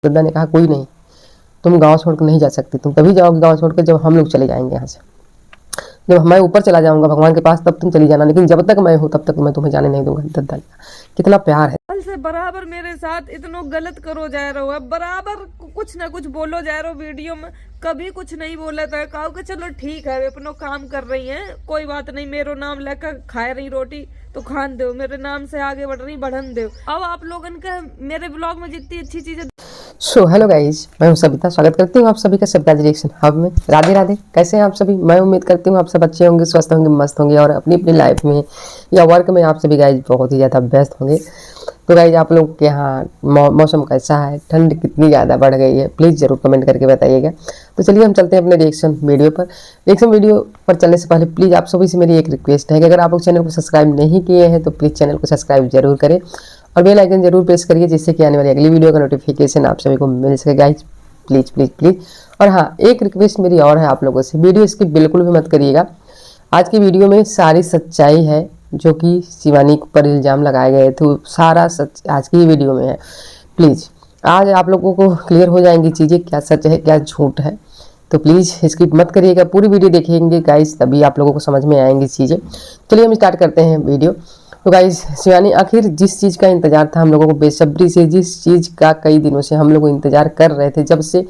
दद्दा ने कहा कोई नहीं, तुम गाँव छोड़ कर नहीं जा सकती, तुम तभी जाओगे गाँव छोड़ कर जब हम लोग चले जाएंगे यहाँ से। जब मैं ऊपर चला जाऊंगा भगवान के पास तब तुम चली जाना, लेकिन जब तक मैं हूँ तब तक मैं तुम्हें जाने नहीं दूंगा। दद्दा ने कितना प्यार है। कल से बराबर मेरे साथ इतना गलत करो जा रहे हो, बराबर कुछ ना कुछ बोलो जा रहे हो वीडियो में। कभी कुछ नहीं बोला था, कहो कि चलो ठीक है अपनो काम कर रही हैं, कोई बात नहीं, मेरो नाम लेकर खा रही रोटी तो खान दो, मेरे नाम से आगे बढ़ रही बढ़न दो। अब आप लोगन का मेरे ब्लॉग में जितनी अच्छी चीजें। सो हेलो गाइज, मैं हूं सविता, स्वागत करती हूं आप सभी का सविता रिएक्शन हब में। राधे राधे, कैसे हैं आप सभी? मैं उम्मीद करती हूं आप सब अच्छे होंगे, स्वस्थ होंगे, मस्त होंगे और अपनी अपनी लाइफ में या वर्क में आप सभी गाइज बहुत ही ज़्यादा व्यस्त होंगे। तो गाइज आप लोग के यहाँ मौसम कैसा है, ठंड कितनी ज़्यादा बढ़ गई है, प्लीज़ ज़रूर कमेंट करके बताइएगा। तो चलिए हम चलते हैं अपने रिएक्शन वीडियो पर। रिएक्शन वीडियो पर चलने से पहले प्लीज़ आप सभी से मेरी एक रिक्वेस्ट है कि अगर आप लोग चैनल को सब्सक्राइब नहीं किए हैं तो प्लीज़ चैनल को सब्सक्राइब जरूर करें और बेल आइकन जरूर प्रेस करिए, जिससे कि आने वाली अगली वीडियो का नोटिफिकेशन आप सभी को मिल सके गाइज। Please please please. और हाँ, एक रिक्वेस्ट मेरी और है आप लोगों से, वीडियो स्किप बिल्कुल भी मत करिएगा। आज की वीडियो में सारी सच्चाई है जो कि शिवानी पर इल्ज़ाम लगाए गए थे, सारा सच आज की वीडियो में है। प्लीज़ आज आप लोगों को क्लियर हो जाएंगी चीज़ें, क्या सच है क्या झूठ है। तो प्लीज़ स्किप मत करिएगा, पूरी वीडियो देखेंगे गाइज, तभी आप लोगों को समझ में आएंगी चीज़ें। चलिए हम स्टार्ट करते हैं वीडियो। तो गाइज शिवानी आखिर जिस चीज़ का इंतज़ार था हम लोगों को बेसब्री से, जिस चीज़ का कई दिनों से हम लोग इंतज़ार कर रहे थे, जब से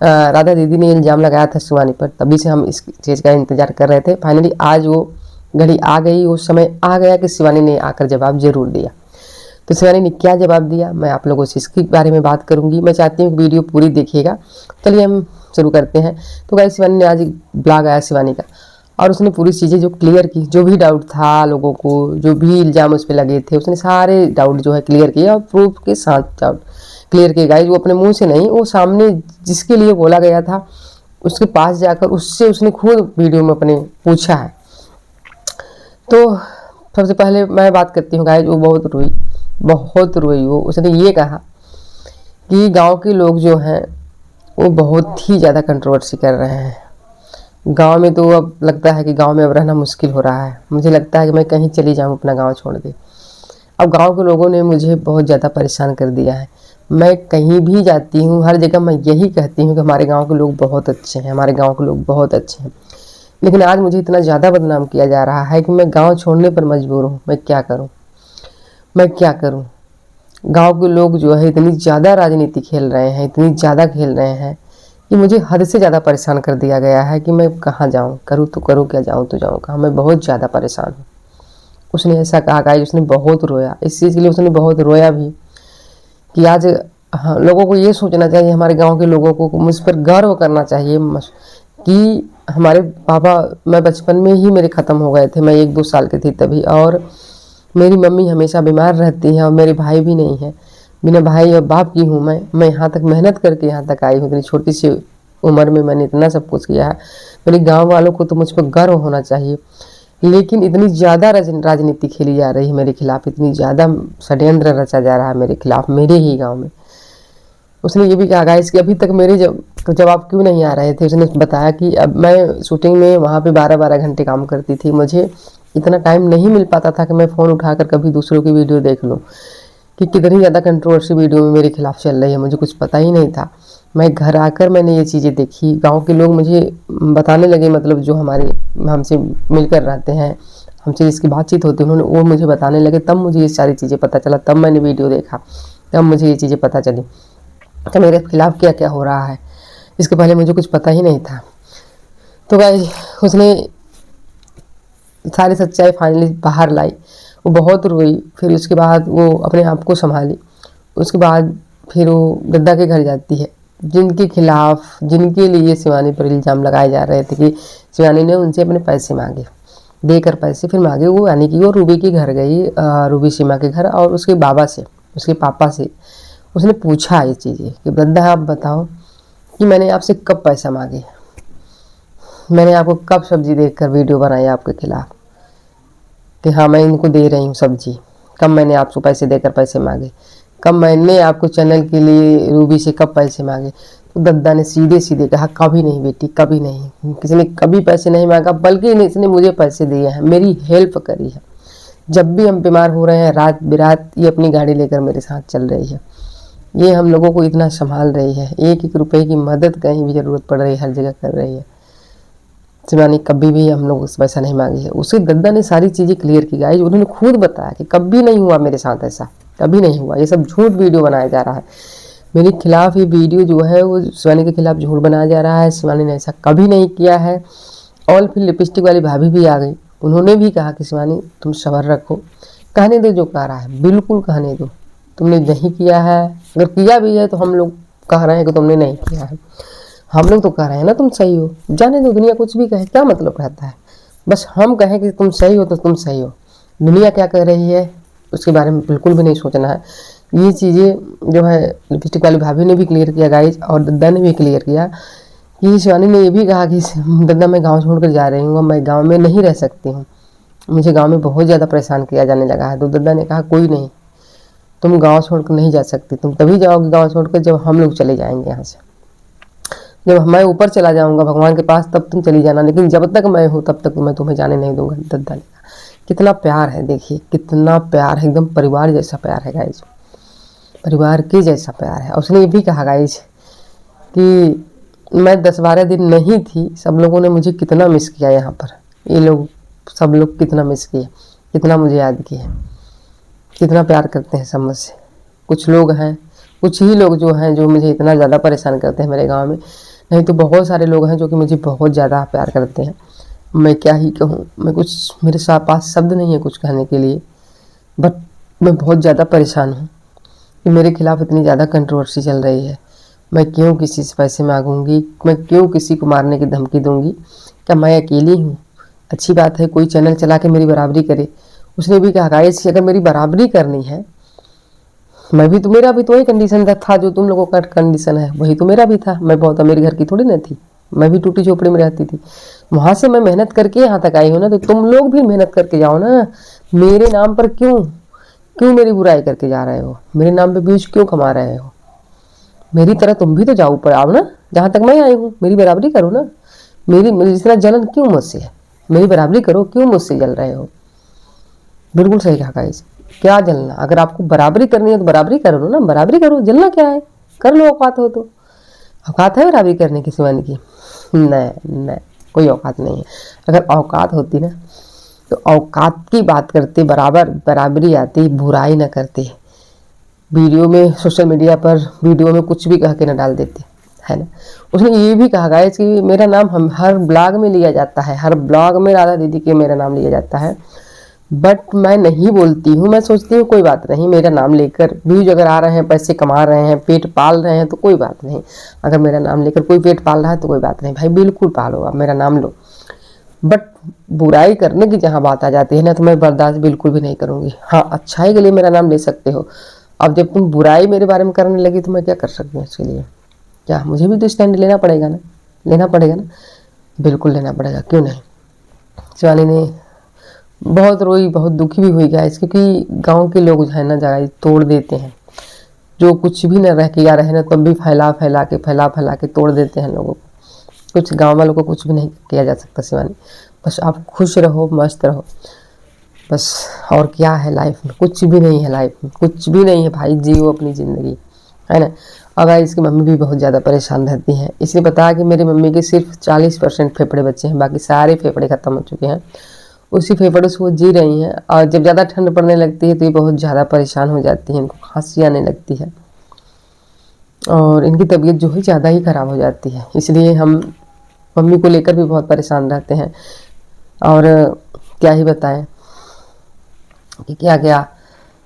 राधा दीदी ने इल्ज़ाम लगाया था शिवानी पर, तभी से हम इस चीज़ का इंतज़ार कर रहे थे। फाइनली आज वो घड़ी आ गई, वो समय आ गया कि शिवानी ने आकर जवाब जरूर दिया। तो शिवानी ने क्या जवाब दिया मैं आप लोगों से इसके बारे में बात करूंगी। मैं चाहती हूँ वीडियो पूरी देखिएगा। चलिए हम शुरू करते हैं। तो गाइस शिवानी ने आज ब्लॉग आया शिवानी का और उसने पूरी चीज़ें जो क्लियर की, जो भी डाउट था लोगों को, जो भी इल्ज़ाम उस पर लगे थे, उसने सारे डाउट जो है क्लियर किए और प्रूफ के साथ डाउट क्लियर किए गाइस। वो अपने मुंह से नहीं, वो सामने जिसके लिए बोला गया था उसके पास जाकर उससे उसने खुद वीडियो में अपने पूछा है। तो सबसे पहले मैं बात करती हूँ गाइस, वो बहुत रोई। वो उसने ये कहा कि गांव के लोग जो हैं वो बहुत ही ज़्यादा कंट्रोवर्सी कर रहे हैं। गांव में तो अब लगता है कि गांव में अब रहना मुश्किल हो रहा है। मुझे लगता है कि मैं कहीं चली जाऊँ अपना गांव छोड़ के। अब गांव के लोगों ने मुझे बहुत ज़्यादा परेशान कर दिया है। मैं कहीं भी जाती हूँ हर जगह मैं यही कहती हूँ कि हमारे गाँव के लोग बहुत अच्छे हैं, हमारे गाँव के लोग बहुत अच्छे हैं। लेकिन आज मुझे इतना ज़्यादा बदनाम किया जा रहा है कि मैं गांव छोड़ने पर मजबूर हूँ। मैं क्या करूँ? गांव के लोग जो है इतनी ज़्यादा राजनीति खेल रहे हैं, इतनी ज़्यादा खेल रहे हैं कि मुझे हद से ज़्यादा परेशान कर दिया गया है कि मैं कहाँ जाऊँ, करूँ तो करूँ क्या, जाऊँ तो जाऊँ कहाँ। मैं बहुत ज़्यादा परेशान हूँ। उसने ऐसा कहा गाइस, उसने बहुत रोया। इस चीज़ के लिए उसने बहुत रोया भी कि आज हाँ, लोगों को ये सोचना चाहिए, हमारे गाँव के लोगों को मुझ पर गर्व करना चाहिए कि हमारे पापा, मैं बचपन में ही मेरे ख़त्म हो गए थे, मैं 1-2 साल की थी तभी, और मेरी मम्मी हमेशा बीमार रहती हैं और मेरे भाई भी नहीं है। बिना भाई और बाप की हूँ मैं यहाँ तक मेहनत करके यहाँ तक आई हूँ। इतनी छोटी सी उम्र में मैंने इतना सब कुछ किया है। मेरे गांव वालों को तो मुझ पर गर्व होना चाहिए। लेकिन इतनी ज़्यादा राजनीति खेली जा रही है मेरे खिलाफ, इतनी ज़्यादा षड्यंत्र रचा जा रहा है मेरे खिलाफ, मेरे ही गाँव में। उसने ये भी कहा गाइस कि अभी तक मेरे जवाब क्यों नहीं आ रहे थे। उसने बताया कि अब मैं शूटिंग में वहाँ पे 12-12 घंटे काम करती थी, मुझे इतना टाइम नहीं मिल पाता था कि मैं फ़ोन उठाकर कभी दूसरों की वीडियो देख लूँ कि कितनी ज़्यादा कंट्रोवर्सी वीडियो में मेरे खिलाफ चल रही है। मुझे कुछ पता ही नहीं था। मैं घर आकर मैंने ये चीज़ें देखी, गाँव के लोग मुझे बताने लगे, मतलब जो हमारे हमसे मिलकर रहते हैं, हमसे जिसकी बातचीत होती है उन्होंने वो मुझे बताने लगे, तब मुझे ये सारी चीज़ें पता चला। तब मैंने वीडियो देखा, तब मुझे ये चीज़ें पता चली कि मेरे खिलाफ क्या क्या हो रहा है। इसके पहले मुझे कुछ पता ही नहीं था। तो गाइस उसने सारी सच्चाई फाइनली बाहर लाई। वो बहुत रोई, फिर उसके बाद वो अपने आप को संभाली। उसके बाद फिर वो दद्दा के घर जाती है, जिनके खिलाफ, जिनके लिए शिवानी पर इल्ज़ाम लगाए जा रहे थे कि शिवानी ने उनसे अपने पैसे मांगे, देकर पैसे फिर मांगे। वो यानी कि वो रूबी के घर गई, रूबी सीमा के घर, और उसके बाबा से, उसके पापा से उसने पूछा ये चीज़ें कि दद्दा आप बताओ कि मैंने आपसे कब पैसा मांगे, मैंने आपको कब सब्जी देखकर वीडियो बनाई आपके खिलाफ कि हाँ मैं इनको दे रही हूँ सब्जी, कब मैंने आपको पैसे देकर पैसे मांगे, कब मैंने आपको चैनल के लिए रूबी से कब पैसे मांगे। तो दद्दा ने सीधे सीधे कहा कभी नहीं बेटी, कभी नहीं, किसी ने कभी पैसे नहीं मांगा, बल्कि इसने मुझे पैसे दिए हैं, मेरी हेल्प करी है। जब भी हम बीमार हो रहे हैं रात बिरात ये अपनी गाड़ी लेकर मेरे साथ चल रही है। ये हम लोगों को इतना संभाल रही है, एक एक रुपए की मदद कहीं भी ज़रूरत पड़ रही है हर जगह कर रही है। शिवानी कभी भी हम लोग से पैसा नहीं मांगी है। उसे दद्दा ने सारी चीज़ें क्लियर की गाइस, उन्होंने खुद बताया कि कभी नहीं हुआ मेरे साथ ऐसा, कभी नहीं हुआ, ये सब झूठ वीडियो बनाया जा रहा है मेरे खिलाफ। ये वीडियो जो है वो शिवानी के खिलाफ झूठ बनाया जा रहा है, शिवानी ने ऐसा कभी नहीं किया है। और फिर लिपस्टिक वाली भाभी भी आ गई, उन्होंने भी कहा कि शिवानी तुम सबर रखो, कहने दो जो कह रहा है, बिल्कुल कहने दो, तुमने नहीं किया है, अगर किया भी है तो हम लोग कह रहे हैं कि तुमने नहीं किया है, हम लोग तो कह रहे हैं ना तुम सही हो, जाने दो, दुनिया कुछ भी कहे, क्या मतलब रहता है, बस हम कहें कि तुम सही हो तो तुम सही हो, दुनिया क्या कह रही है उसके बारे में बिल्कुल भी नहीं सोचना है। ये चीज़ें जो है लिपस्टिक वाली भाभी ने भी क्लियर किया गाइज, और दद्दा ने भी क्लियर किया कि शिवानी ने ये भी कहा कि दद्दा मैं गाँव छोड़ कर जा रही हूँ, मैं गाँव में नहीं रह सकती हूँ, मुझे गाँव में बहुत ज़्यादा परेशान किया जाने लगा है। तो दद्दा ने कहा कोई नहीं, तुम गाँव छोड़कर नहीं जा सकती, तुम तभी जाओगी गाँव छोड़कर जब हम लोग चले जाएंगे यहाँ से, जब मैं ऊपर चला जाऊंगा भगवान के पास तब तुम चली जाना, लेकिन जब तक मैं हूँ तब तक मैं तुम्हें जाने नहीं दूंगा। दद्दा ने कहा कितना प्यार है, देखिए कितना प्यार है, एकदम परिवार जैसा प्यार है गाइज, परिवार के जैसा प्यार है। उसने ये भी कहा गाइज कि मैं 10-12 दिन नहीं थी, सब लोगों ने मुझे कितना मिस किया, यहाँ पर ये लोग सब लोग कितना मिस किए, कितना मुझे याद किया, कितना प्यार करते हैं सब मुझसे। कुछ लोग हैं, कुछ ही लोग जो हैं जो मुझे इतना ज़्यादा परेशान करते हैं मेरे गांव में, नहीं तो बहुत सारे लोग हैं जो कि मुझे बहुत ज़्यादा प्यार करते हैं। मैं क्या ही कहूँ, मैं कुछ, मेरे पास शब्द नहीं है कुछ कहने के लिए, बट मैं बहुत ज़्यादा परेशान हूँ कि मेरे खिलाफ़ इतनी ज़्यादा कंट्रोवर्सी चल रही है। मैं क्यों किसी से पैसे मांगूंगी, मैं क्यों किसी को मारने की धमकी दूंगी, क्या मैं अकेली हूँ? अच्छी बात है कोई चैनल चला के मेरी बराबरी करे। उसने भी कहा गाइस अगर मेरी बराबरी करनी है, मैं भी तो, मेरा भी तो वही कंडीशन था जो तुम लोगों का कंडीशन है, वही तो मेरा भी था। मैं बहुत अमीर घर की थोड़ी ना थी, मैं भी टूटी झोपड़ी में रहती थी, वहाँ से मैं मेहनत करके यहाँ तक आई हूँ ना, तो तुम लोग भी मेहनत करके जाओ ना। मेरे नाम पर क्यों मेरी बुराई करके जा रहे हो, मेरे नाम पे व्यूज क्यों कमा रहे हो? मेरी तरह तुम भी तो जाओ ऊपर आओ ना, जहाँ तक मैं आई हूँ मेरी बराबरी करो ना। मेरी इस तरह जलन क्यों मुझसे है, मेरी बराबरी करो, क्यों मुझसे जल रहे हो? बिल्कुल सही कहा गाइस, क्या जलना, अगर आपको बराबरी करनी है तो बराबरी करो ना, बराबरी करो, जलना क्या है, कर लो, औकात हो तो। औकात है बराबरी करने की शिवानी की? नहीं, कोई औकात नहीं है। अगर औकात होती ना तो औकात की बात करते, बराबरी आती, बुराई ना करते, वीडियो में, सोशल मीडिया पर वीडियो में कुछ भी कह के ना डाल देते, है ना। उसने ये भी कहा गाइस कि मेरा नाम हम हर ब्लॉग में लिया जाता है, हर ब्लॉग में राधा दीदी के मेरा नाम लिया जाता है, बट मैं नहीं बोलती हूँ, मैं सोचती हूँ कोई बात नहीं, मेरा नाम लेकर व्यूज अगर आ रहे हैं, पैसे कमा रहे हैं, पेट पाल रहे हैं तो कोई बात नहीं। अगर मेरा नाम लेकर कोई पेट पाल रहा है तो कोई बात नहीं भाई, बिल्कुल पालो, आप मेरा नाम लो, बट बुराई करने की जहाँ बात आ जाती है ना तो मैं बर्दाश्त बिल्कुल भी नहीं करूँगी। हाँ, अच्छाई के लिए मेरा नाम ले सकते हो, अब जब तुम बुराई मेरे बारे में करने लगी तो मैं क्या कर सकती हूँ इसके लिए? क्या मुझे भी तो स्टैंड लेना पड़ेगा ना, बिल्कुल लेना पड़ेगा, क्यों नहीं। शिवानी ने बहुत रोई, बहुत दुखी भी हुई गाइस, क्योंकि गांव के लोग जो है ना गाइस तोड़ देते हैं, जो कुछ भी न रह के या रहे ना तब भी फैला फैला के तोड़ देते हैं लोगों को। कुछ गांव वालों को कुछ भी नहीं किया जा सकता शिवानी, बस आप खुश रहो, मस्त रहो, बस। और क्या है लाइफ में, कुछ भी नहीं है लाइफ में, कुछ भी नहीं है भाई, जियो अपनी ज़िंदगी, है ना। अब इसकी मम्मी भी बहुत ज़्यादा परेशान रहती हैं। इसने बताया कि मेरी मम्मी के सिर्फ 40% फेफड़े बचे हैं, बाकी सारे फेफड़े ख़त्म हो चुके हैं, उसी फेफड़ों से वो जी रही हैं। और जब ज़्यादा ठंड पड़ने लगती है तो ये बहुत ज़्यादा परेशान हो जाती हैं, इनको खांसी आने लगती है और इनकी तबीयत जो है ज़्यादा ही ख़राब हो जाती है। इसलिए हम मम्मी को लेकर भी बहुत परेशान रहते हैं। और क्या ही बताएं कि क्या क्या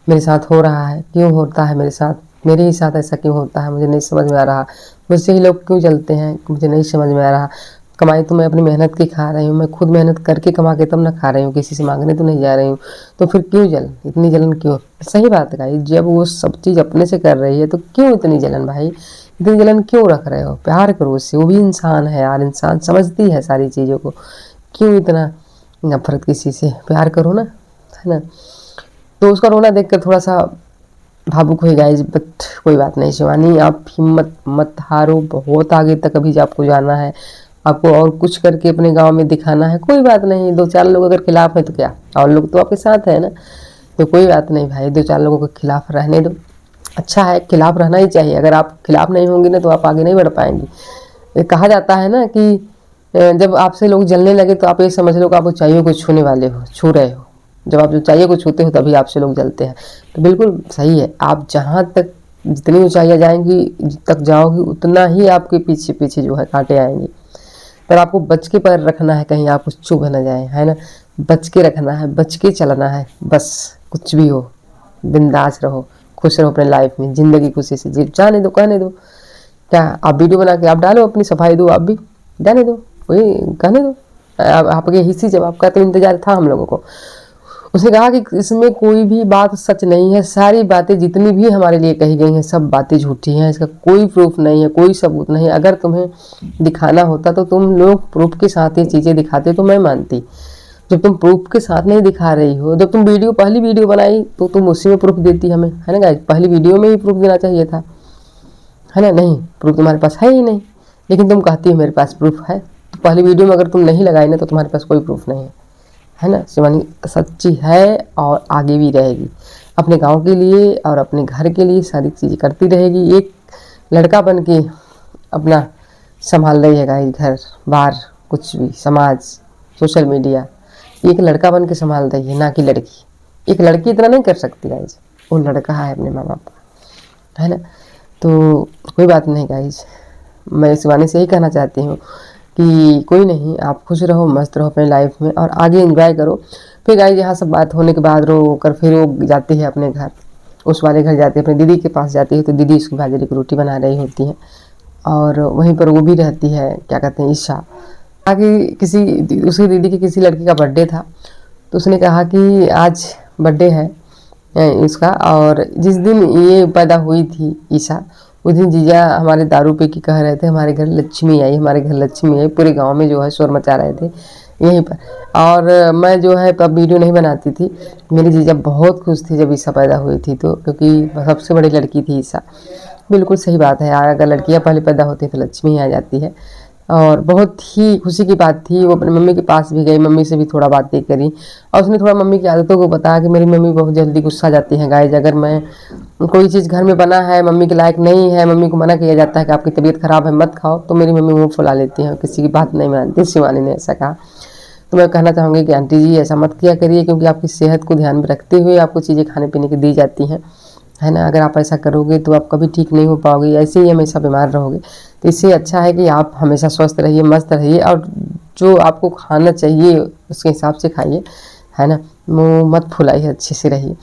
मेरे साथ हो रहा है, क्यों होता है मेरे साथ, मेरे ही साथ ऐसा क्यों होता है, मुझे नहीं समझ में आ रहा। मुझसे ही लोग क्यों जलते हैं, मुझे नहीं समझ में आ रहा। कमाई तो मैं अपनी मेहनत की खा रही हूँ, मैं खुद मेहनत करके कमा के तब ना खा रही हूँ, किसी से मांगने तो नहीं जा रही हूँ, तो फिर क्यों इतनी जलन क्यों? सही बात है भाई, जब वो सब चीज़ अपने से कर रही है तो क्यों इतनी जलन भाई, इतनी जलन क्यों रख रहे हो? प्यार करो उससे, वो भी इंसान है यार, इंसान समझती है सारी चीज़ों को, क्यों इतना नफरत किसी से? प्यार करो ना, है ना। तो उसका रोना देख कर थोड़ा सा भावुक हुई गाइज, बट कोई बात नहीं शिवानी, आप हिम्मत मत हारो, बहुत आगे तक अभी आपको जाना है, आपको और कुछ करके अपने गांव में दिखाना है। कोई बात नहीं, 2-4 लोग अगर खिलाफ है तो क्या, और लोग तो आपके साथ है ना, तो कोई बात नहीं भाई, 2-4 लोगों के खिलाफ रहने दो, अच्छा है, खिलाफ रहना ही चाहिए। अगर आप खिलाफ नहीं होंगे ना तो आप आगे नहीं बढ़ पाएंगी। ये कहा जाता है ना कि जब आपसे लोग जलने लगे तो आप ये समझ लो कि आप ऊंचाइयों को छूने वाले हो, छू रहे हो। जब आप ऊंचाइयों को छूते हो तभी आपसे लोग जलते हैं। तो बिल्कुल सही है, आप जहाँ तक जितनी ऊंचाइयाँ जाएंगी तक जाओगी उतना ही आपके पीछे पीछे जो है कांटे आएंगे। पर आपको बच के पैर रखना है, कहीं आप कुछ चुभ न जाए, है ना। बच के रखना है, बच के चलना है, बस कुछ भी हो बिंदास रहो, खुश रहो अपने लाइफ में, ज़िंदगी खुशी से जी। जाने दो, कहने दो, क्या आप वीडियो बना के आप डालो, अपनी सफाई दो, आप भी जाने दो, कोई कहने दो। आपके हिस्सी जवाब का तो इंतजार था हम लोगों को। उसने कहा कि इसमें कोई भी बात सच नहीं है, सारी बातें जितनी भी हमारे लिए कही गई हैं सब बातें झूठी हैं, इसका कोई प्रूफ नहीं है, कोई सबूत नहीं। अगर तुम्हें दिखाना होता तो तुम लोग प्रूफ के साथ ये चीज़ें दिखाते तो मैं मानती। जब तुम प्रूफ के साथ नहीं दिखा रही हो, जब तुम पहली वीडियो बनाई तो तुम उसी में प्रूफ देती हमें, है ना गाइस। पहली वीडियो में ही प्रूफ देना चाहिए था, है ना। नहीं, प्रूफ तुम्हारे पास है ही नहीं, लेकिन तुम कहती हो मेरे पास प्रूफ है। तो पहली वीडियो में अगर तुम नहीं लगाई ना तो तुम्हारे पास कोई प्रूफ नहीं है ना। शिवानी सच्ची है और आगे भी रहेगी, अपने गांव के लिए और अपने घर के लिए सारी चीज़ें करती रहेगी। एक लड़का बन के अपना संभाल रही है गाइस, घर बार कुछ भी, समाज, सोशल मीडिया, एक लड़का बन के संभाल रही है, ना कि लड़की। एक लड़की इतना नहीं कर सकती गाइस, वो लड़का है अपने माँ बाप का, है ना। तो कोई बात नहीं गाइस, मैं शिवानी से यही कहना चाहती हूँ कि कोई नहीं, आप खुश रहो, मस्त रहो अपने लाइफ में और आगे एंजॉय करो। फिर गाइस यहाँ सब बात होने के बाद रो कर फिर वो जाती है अपने घर, उस वाले घर जाती है, अपनी दीदी के पास जाती है। तो दीदी उसकी बाजरे की रोटी बना रही होती है और वहीं पर वो भी रहती है, क्या कहते हैं, ईशा। आगे उसकी दीदी की किसी लड़की का बर्थडे था, तो उसने कहा कि आज बर्थडे है उसका, और जिस दिन ये पैदा हुई थी ईशा, उस दिन जीजा हमारे दारू पे की कह रहे थे हमारे घर लक्ष्मी आई, हमारे घर लक्ष्मी आई। पूरे गांव में जो है शोर मचा रहे थे यहीं पर। और मैं जो है तब वीडियो नहीं बनाती थी। मेरी जीजा बहुत खुश थी जब ईशा पैदा हुई थी, तो क्योंकि सबसे बड़ी लड़की थी ईशा। बिल्कुल सही बात है, अगर लड़कियां पहले पैदा होती हैं तो लक्ष्मी आ जाती है। और बहुत ही खुशी की बात थी। वो अपनी मम्मी के पास भी गई, मम्मी से भी थोड़ा बातें करी और उसने थोड़ा मम्मी की आदतों को बताया कि मेरी मम्मी बहुत जल्दी गुस्सा जाती हैं गाइस। अगर मैं कोई चीज़ घर में बना है, मम्मी के लायक नहीं है, मम्मी को मना किया जाता है कि आपकी तबीयत खराब है मत खाओ, तो मेरी मम्मी मुँह फुला लेती हैं, किसी की बात नहीं मानती। शिवानी ने ऐसा कहा। तो मैं कहना चाहूँगी कि आंटी जी ऐसा मत किया करिए, क्योंकि आपकी सेहत को ध्यान में रखते हुए आपको चीज़ें खाने पीने की दी जाती हैं, है ना। अगर आप ऐसा करोगे तो आप कभी ठीक नहीं हो पाओगे, ऐसे ही हमेशा बीमार रहोगे। तो इससे अच्छा है कि आप हमेशा स्वस्थ रहिए, मस्त रहिए और जो आपको खाना चाहिए उसके हिसाब से खाइए, है ना। मुँह मत फुलाइए, अच्छे से रहिए।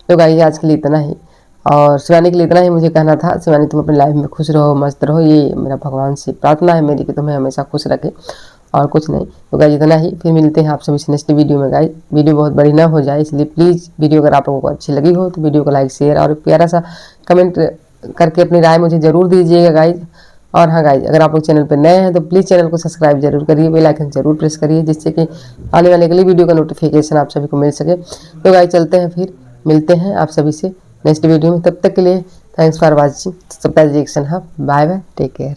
तो गाइस आज के लिए इतना ही, और शिवानी के लिए इतना ही मुझे कहना था। शिवानी तुम अपनी लाइफ में खुश रहो, मस्त रहो, ये मेरा भगवान से प्रार्थना है मेरी कि तुम्हें हमेशा खुश रखे, और कुछ नहीं। तो गाइस इतना ही, फिर मिलते हैं आप सभी से नेक्स्ट वीडियो में। गाइस वीडियो बहुत बड़ी ना हो जाए, इसलिए प्लीज़ वीडियो अगर आप लोगों को अच्छी लगी हो तो वीडियो को लाइक, शेयर और प्यारा सा कमेंट करके अपनी राय मुझे ज़रूर दीजिएगा गाइस। और हाँ गाइस, अगर आप लोग चैनल पर नए हैं तो प्लीज़ चैनल को सब्सक्राइब जरूर करिए, बेल आइकन जरूर प्रेस करिए, जिससे कि आने वाले अगली वीडियो का नोटिफिकेशन आप सभी को मिल सके। तो गाइस चलते हैं, फिर मिलते हैं आप सभी से नेक्स्ट वीडियो में। तब तक के लिए थैंक्स फॉर वॉचिंग सप्ताह reaction hub. Bye bye, take care.